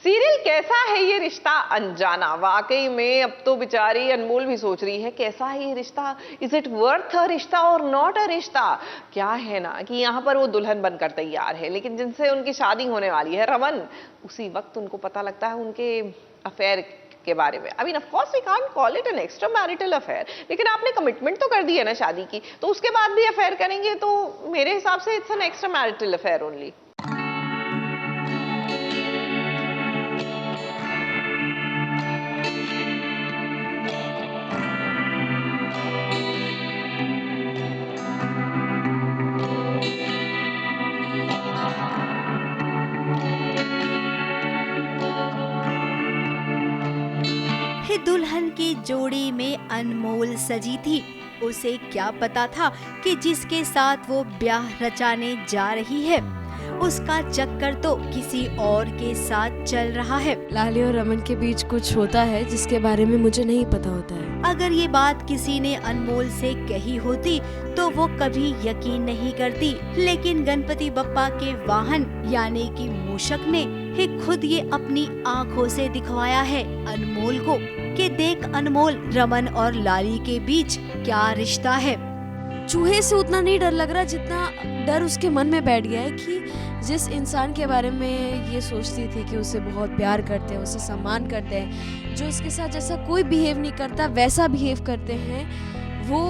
Serial कैसा है ये रिश्ता अनजाना, वाकई में अब तो बेचारी अनमोल भी सोच रही है कैसा है ये रिश्ता, इज इट वर्थ अ रिश्ता और नॉट अ रिश्ता। क्या है ना कि यहाँ पर वो दुल्हन बनकर तैयार है, लेकिन जिनसे उनकी शादी होने वाली है रमन, उसी वक्त उनको पता लगता है उनके अफेयर के बारे में। I mean of course we can't call it an extra marital affair, लेकिन आपने कमिटमेंट तो कर दी है ना शादी की, तो उसके बाद भी अफेयर करेंगे तो मेरे हिसाब से it's an extra marital affair only. दुल्हन की जोड़ी में अनमोल सजी थी। उसे क्या पता था कि जिसके साथ वो ब्याह रचाने जा रही है उसका चक्कर तो किसी और के साथ चल रहा है। लाली और रमन के बीच कुछ होता है जिसके बारे में मुझे नहीं पता होता है। अगर ये बात किसी ने अनमोल से कही होती तो वो कभी यकीन नहीं करती, लेकिन गणपति बप्पा के वाहन यानी कि मूषक ने ही खुद ये अपनी आँखों से दिखवाया है अनमोल को कि देख अनमोल, रमन और लाली के बीच क्या रिश्ता है। चूहे से उतना नहीं डर लग रहा जितना डर उसके मन में बैठ गया है कि जिस इंसान के बारे में ये सोचती थी कि उसे बहुत प्यार करते हैं, उसे सम्मान करते हैं, जो उसके साथ जैसा कोई बिहेव नहीं करता वैसा बिहेव करते हैं, वो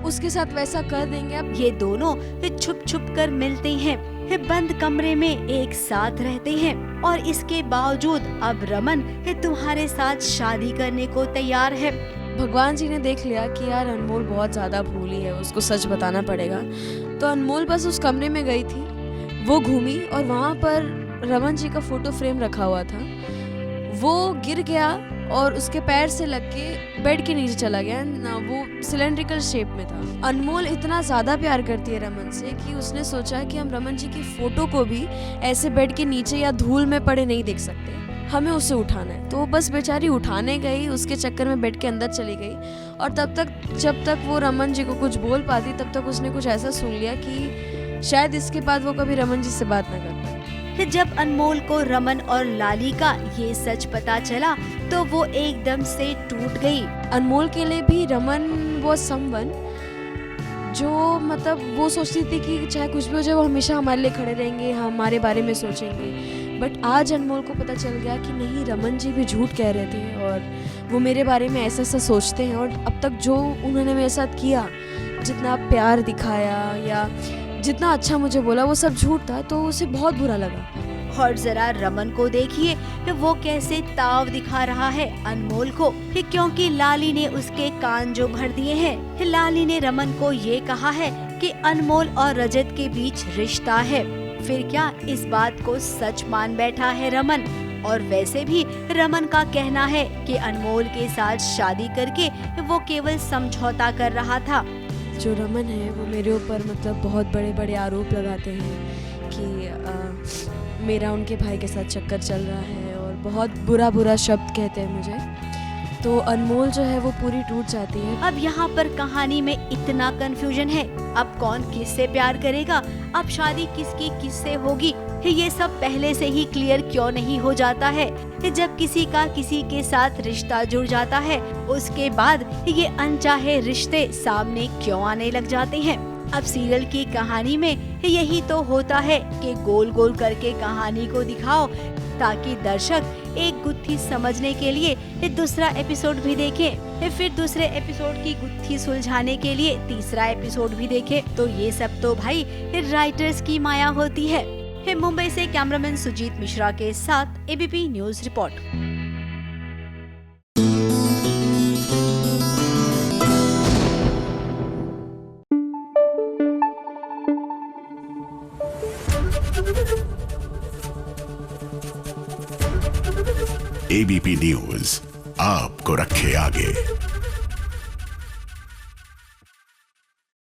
उसके साथ वैसा कर देंगे। अब ये दोनों छुप छुप कर मिलते हैं, बंद कमरे में एक साथ रहते हैं और इसके बावजूद अब रमन तुम्हारे साथ शादी करने को तैयार है। भगवान जी ने देख लिया कि यार अनमोल बहुत ज्यादा भूली है, उसको सच बताना पड़ेगा। तो अनमोल बस उस कमरे में गई थी, वो घूमी और वहाँ पर रमन जी का फोटो फ्रेम रखा हुआ था, वो गिर गया और उसके पैर से लग के बेड के नीचे चला गया ना, वो सिलेंड्रिकल शेप में था। अनमोल इतना ज़्यादा प्यार करती है रमन से कि उसने सोचा कि हम रमन जी की फ़ोटो को भी ऐसे बेड के नीचे या धूल में पड़े नहीं देख सकते, हमें उसे उठाना है। तो बस बेचारी उठाने गई, उसके चक्कर में बेड के अंदर चली गई और तब तक जब तक वो रमन जी को कुछ बोल पाती तब तक उसने कुछ ऐसा सुन लिया कि शायद इसके बाद वो कभी रमन जी से बात ना कर पाए। जब अनमोल को रमन और लाली का ये सच पता चला तो वो एकदम से टूट गई। अनमोल के लिए भी रमन वो समवन जो मतलब वो सोचती थी कि चाहे कुछ भी हो जाए वो हमेशा हमारे लिए खड़े रहेंगे, हमारे बारे में सोचेंगे। बट आज अनमोल को पता चल गया कि नहीं, रमन जी भी झूठ कह रहे थे और वो मेरे बारे में ऐसा ऐसा सोचते हैं और अब तक जो उन्होंने मेरे साथ किया, जितना प्यार दिखाया या जितना अच्छा मुझे बोला, वो सब झूठ था। तो उसे बहुत बुरा लगा। और जरा रमन को देखिए वो कैसे ताव दिखा रहा है अनमोल को, क्योंकि लाली ने उसके कान जो भर दिए हैं। लाली ने रमन को ये कहा है कि अनमोल और रजत के बीच रिश्ता है। फिर क्या इस बात को सच मान बैठा है रमन। और वैसे भी रमन का कहना है कि अनमोल के साथ शादी करके वो केवल समझौता कर रहा था। जो रमन है वो मेरे ऊपर मतलब बहुत बड़े बड़े आरोप लगाते हैं कि मेरा उनके भाई के साथ चक्कर चल रहा है और बहुत बुरा बुरा शब्द कहते हैं मुझे। तो अनमोल जो है वो पूरी टूट जाती है। अब यहाँ पर कहानी में इतना कंफ्यूजन है, अब कौन किससे प्यार करेगा, अब शादी किसकी किससे होगी, ये सब पहले से ही क्लियर क्यों नहीं हो जाता है। जब किसी का किसी के साथ रिश्ता जुड़ जाता है उसके बाद ये अनचाहे रिश्ते सामने क्यों आने लग जाते हैं। अब सीरियल की कहानी में यही तो होता है कि गोल गोल करके कहानी को दिखाओ ताकि दर्शक एक गुत्थी समझने के लिए दूसरा एपिसोड भी देखें, फिर दूसरे एपिसोड की गुत्थी सुलझाने के लिए तीसरा एपिसोड भी देखें। तो ये सब तो भाई राइटर्स की माया होती है। मुंबई से कैमरामैन सुजीत मिश्रा के साथ ABP news report. ABP news आपको रखे आगे।